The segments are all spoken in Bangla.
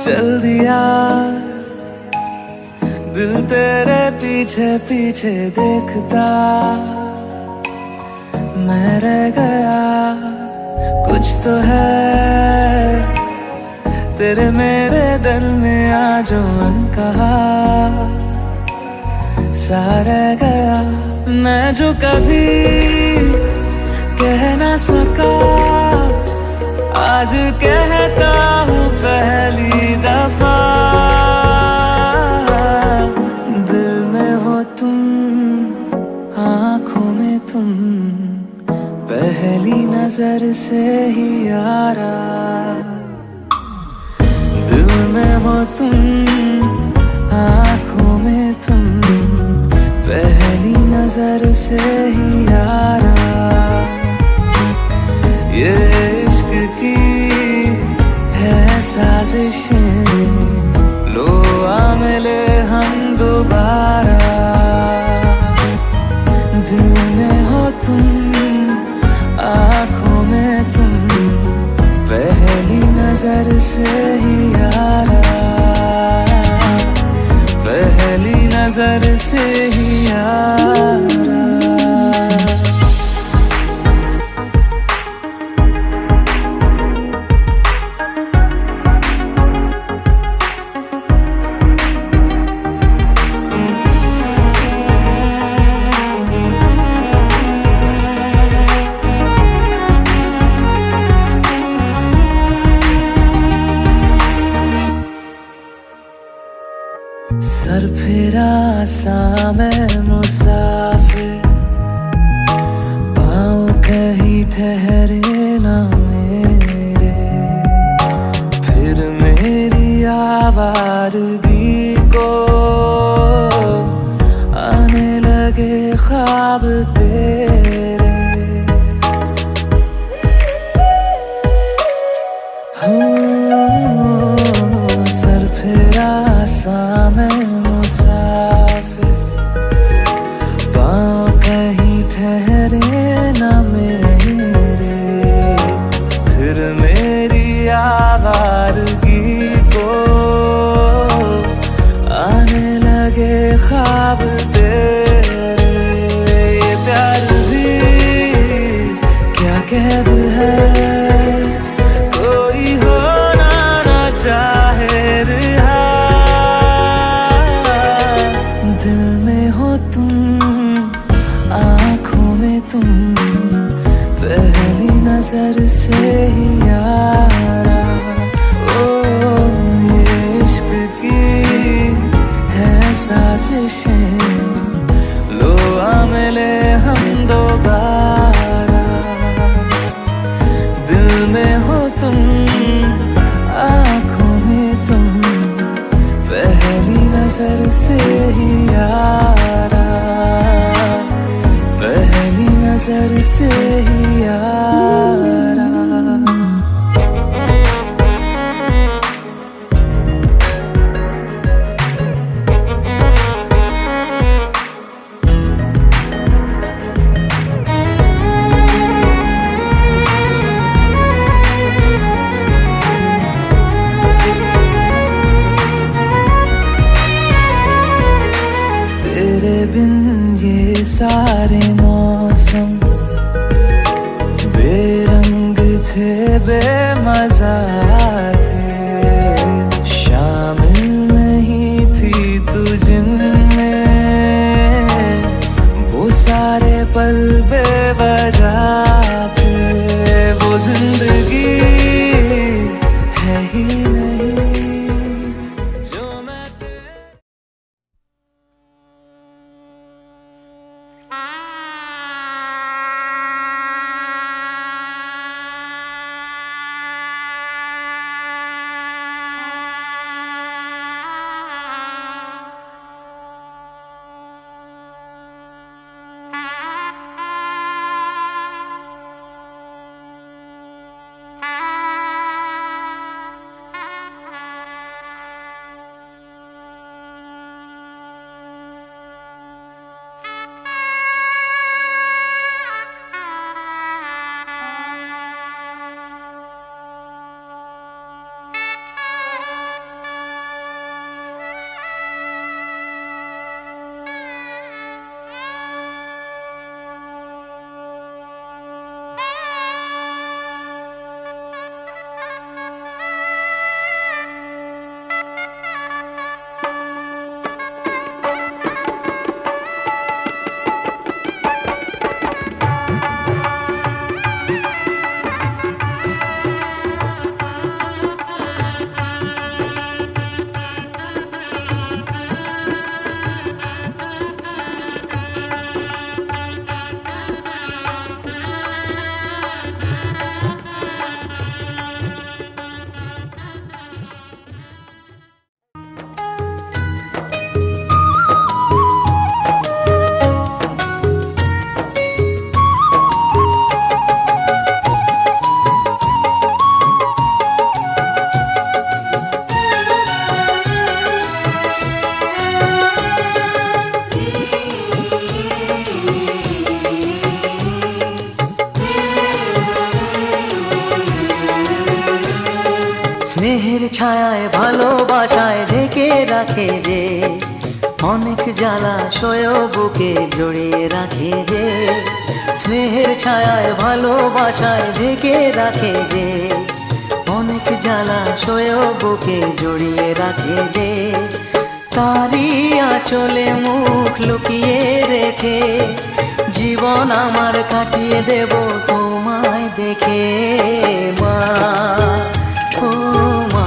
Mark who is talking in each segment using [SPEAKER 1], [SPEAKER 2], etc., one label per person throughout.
[SPEAKER 1] चल दिया दिल तेरे पीछे पीछे देखता, मैं रह गया कुछ तो है तेरे मेरे दिल में आज अनकहा सा रह गया। मैं जो कभी कह ना सका आज कहता हूँ पहली दफा। दिल में हो तुम, आँखों में तुम, पहली नजर से ही यारा। दिल में हो तुम, आँखों में तुम, पहली नजर से ही यारा। ये इश्क की है साजिशें, लो आ मिले हम दोबारा। दिल में हो तुम, आँखों में तुम, पहली नजर से ही यारा। पहली नजर से ही यारा। सर फिरा सा मैं मुसाफिर, पाँव कहीं ठहरे ना मेरे। फिर मेरी आवारगी को आने लगे ख्वाब तेरे। सर फिरा सा मैं मुसाफिर, पाँव कहीं ठहरे ना मेरे। फिर मेरी आवारगी को आने लगे ख्वाब तेरे। ये प्यार भी क्या कैद है, कोई होना ना चाहे रिहा। दिल में हो तुम, आँखों में तुम, पहली नजर से ही यारा। ओ ये इश्क की है साजिशें, लो आ मिले हम दोबारा। दिल में हो तुम, आँखों में तुम, पहली नजर से ही यारा। पहली नजर से ही यारा। तेरे बिन ये सारे मौसम बेरंग थे, बेमजा थे। शामिल नहीं थी तू जिनमें, वो सारे पल बेवजह थे। वो जिंदगी है ही नहीं जो मैं ছায়ায় ভালোবাসায় ঢেকে রাখে যে, অনেক জ্বালাশয় বুকে জড়িয়ে রাখে যে। স্নেহের ছায়ায় ভালোবাসায় ঢেকে রাখে যে, অনেক জ্বালাশয় বুকে জড়িয়ে রাখে যে। তারি আঁচলে মুখ লুকিয়ে রেখে জীবন আমার কাটিয়ে দেব তোমায় দেখে মা, ও মা।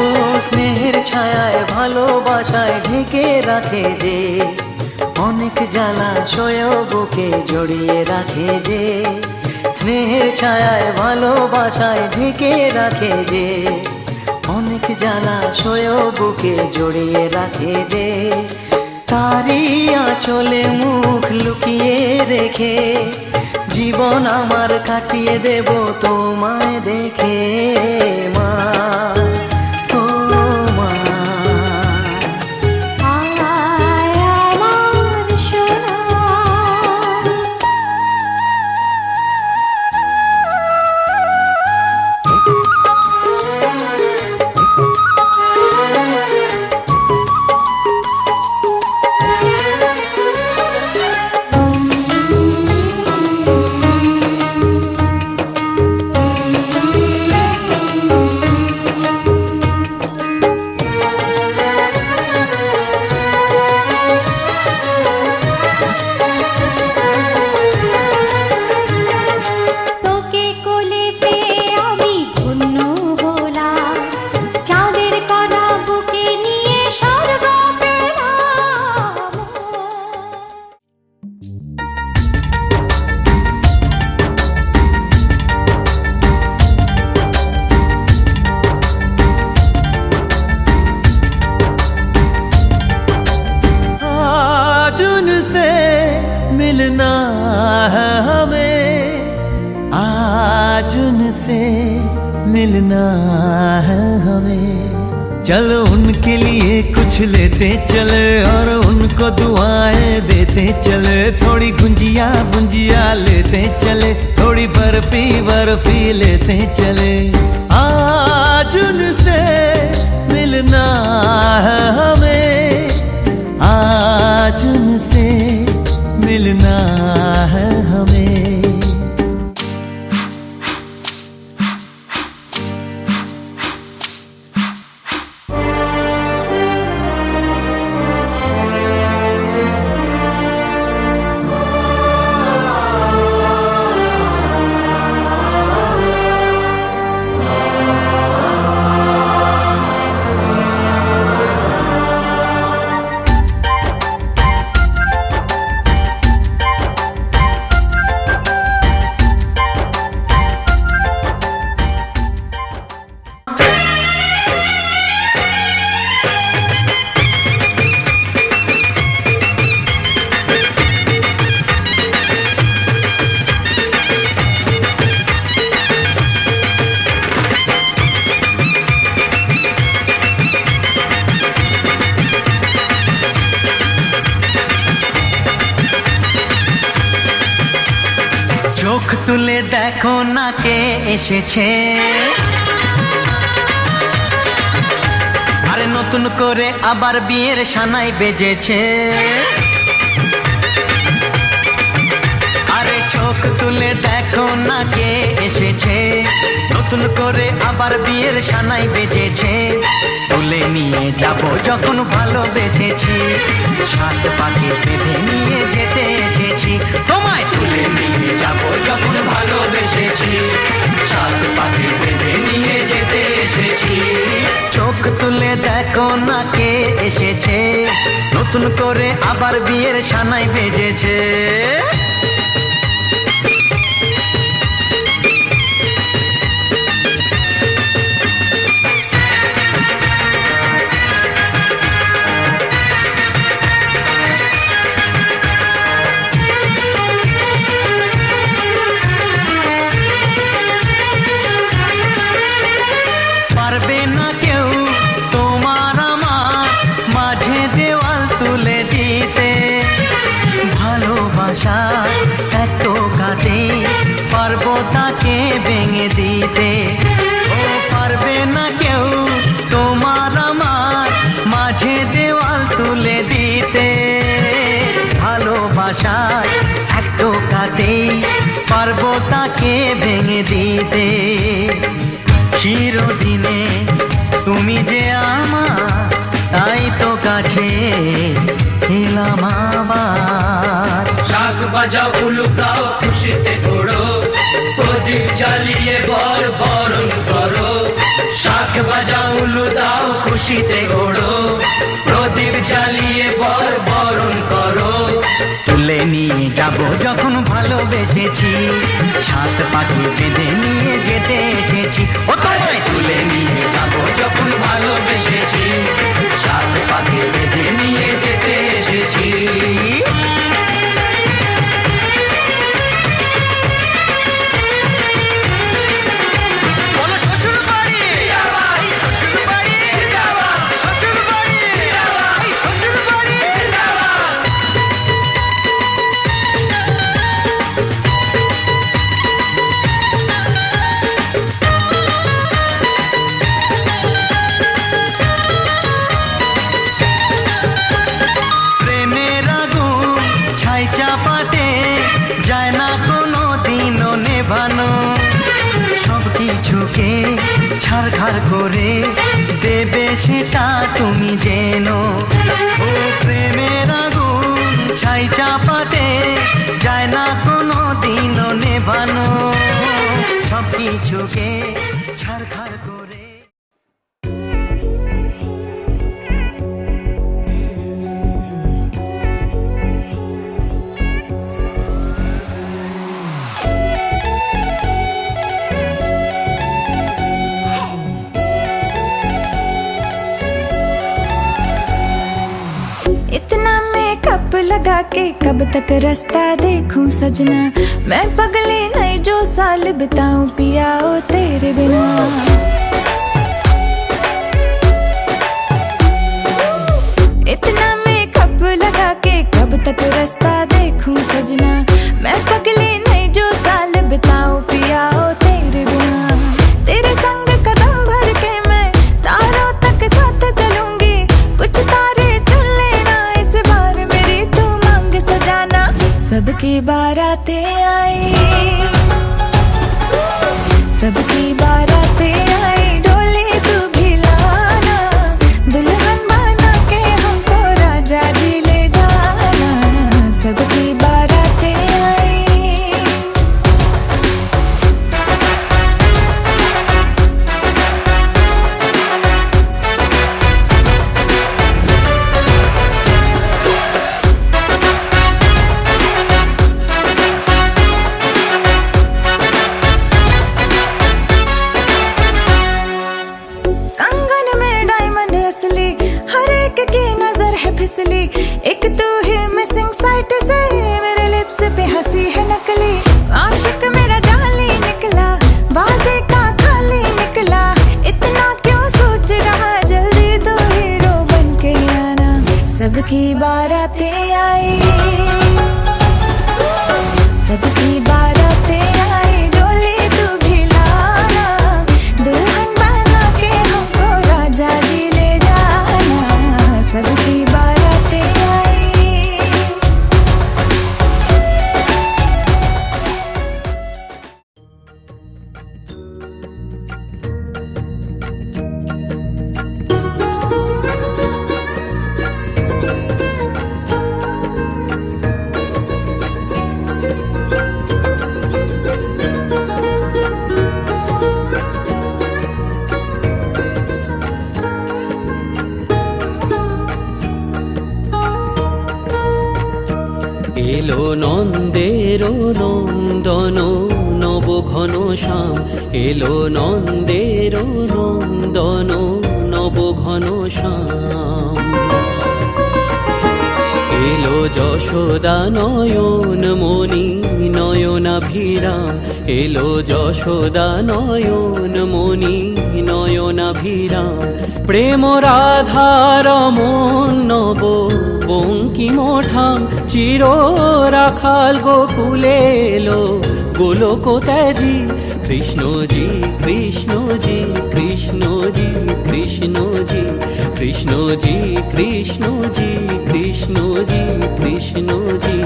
[SPEAKER 1] ও স্নেহের ছায়ায় ভালোবাসায় ঢেকে রাখে যে, অনেক জ্বালাশয় বুকে জড়িয়ে রাখে যে। স্নেহের ছায়ায় ভালোবাসায় ঢেকে রাখে যে, অনেক জ্বালাশয় বুকে জড়িয়ে রাখে যে। তারি আঁচলে মুখ লুকিয়ে রেখে জীবন আমার কাটিয়ে দেব তোমায় দেখে মা, ও মা। मिलना है हमें, आज उनसे मिलना है हमें। चलो उनके लिए कुछ लेते चले और उनको दुआएं देते चले। थोड़ी गुंजिया गुंजिया लेते चले, थोड़ी बर्फी बर्फी लेते चले। आज उनसे मिलना है हमें, आज उनसे मिलना है हमें। চোখ তুলে দেখো না কে এসেছে, আরে নতুন করে আবার বিয়ের সানাই বেজেছে। আরে চোখ তুলে দেখো না কে এসেছে, নতুন করে আবার বিয়ের সানাই বেজেছে। তুলে নিয়ে যাব যখন ভালোবেসেছি, সাত পাখি বেঁধে নিয়ে যেতে এসেছি। তোমায় তুলে নিয়ে যাব যখন ভালোবেসেছি, সাত পাখি বেঁধে নিয়ে যেতে এসেছি। চোখ তুলে দেখো না কে এসেছে, নতুন করে আবার বিয়ের সানাই বেজেছে। পারবে না কেউ তোমার আমার মাঝে দেওয়াল তুলে দিতে, ভালোবাসা পারবো তাকে ভেঙে দিতে। ও পারবে না কেউ তোমার আমার মাঝে দেওয়াল তুলে দিতে। ভালোবাসার এক টোকাতেই পারবো তাকে ভেঙে দিতে। চিরদিনে তুমি যে আমার, তাই তো কাছে এলাম আবার।
[SPEAKER 2] শাক বাজাও উলুকাও খুশিতে ঘোড়ো, প্রদীপ জ্বালিয়ে বরণ করো। শাক বাজাও উলু দাও খুশিতে ঘোড়ো, প্রদীপ জ্বালিয়ে বরণ করো।
[SPEAKER 1] তুলে নিয়ে যাব যখন ভালোবেসেছি, সাত পাখি বেঁধে নিয়ে যেতে এসেছি। ও তোমায়
[SPEAKER 2] তুলে নিয়ে যাব যখন ভালোবেসেছি, সাত পাখি বেঁধে নিয়ে যেতে এসেছি।
[SPEAKER 1] চাপাতে যায় না কোনো দিনও নেভানো। সব কিছুকে ছারখার করে দেবে সেটা তুমি জেনো। ও প্রেমের আগুন ছাই চাপাতে যায় না কোনো দিনও নেভানো। সব কিছুকে ছারখার করে।
[SPEAKER 3] कप लगा के कब तक रास्ता देखूं सजना, मैं पगली नहीं जो साल बिताऊं पिया ओ तेरे बिना। इतना मेकअप लगा के कब तक रास्ता देखूं सजना, मैं पगली नहीं जो साल बिताऊं पिया ओ तेरे बिना। तेरे संग कदम भर के मैं तारों तक साथ चलूंगी, कुछ तारे चुन लेना इस बार मेरी तू मांग सजाना। सबकी बारातें आई, सबकी बारातें आई, डोली तू भी लाना, दुल्हन बना के हमको राजा जी ले जाना। सबकी बारातें आई। कंगन में डायमंड असली, हर एक की नजर है फिसली, एक तू ही मिसिंग साइट से मेरे लिप्स पे हंसी है नकली। आशिक मेरा जाली निकला, वादे का खाली निकला, इतना क्यों सोच रहा, जल्दी तू हीरो बन के आना। सबकी बारातें आई, सबकी बारातें आई, डोली तू भी लाना, दुल्हन बना के हमको राजा जी ले जाना। सबकी बारातें आई।
[SPEAKER 2] এলো নন্দের নন্দন নব ঘন শ্যাম, এলো নন্দের নন্দন নব ঘন শ্যাম। এলো যশোদা নয়ন মণি নয়নাভিরাম, এলো যশোদা নয়ন মণি নয়নাভিরাম। প্রেম রাধার মন নব বঙ্কিম ঠাম, চির রাখাল গোকুলে এলো
[SPEAKER 4] গোলক ত্যাজি কৃষ্ণজি কৃষ্ণজি কৃষ্ণজি কৃষ্ণজি কৃষ্ণজি কৃষ্ণজি কৃষ্ণজি কৃষ্ণজি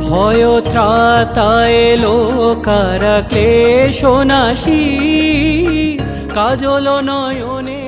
[SPEAKER 4] ভয় ত্রাতায় লোকার ক্লেশ নাশী কাজল নয়নে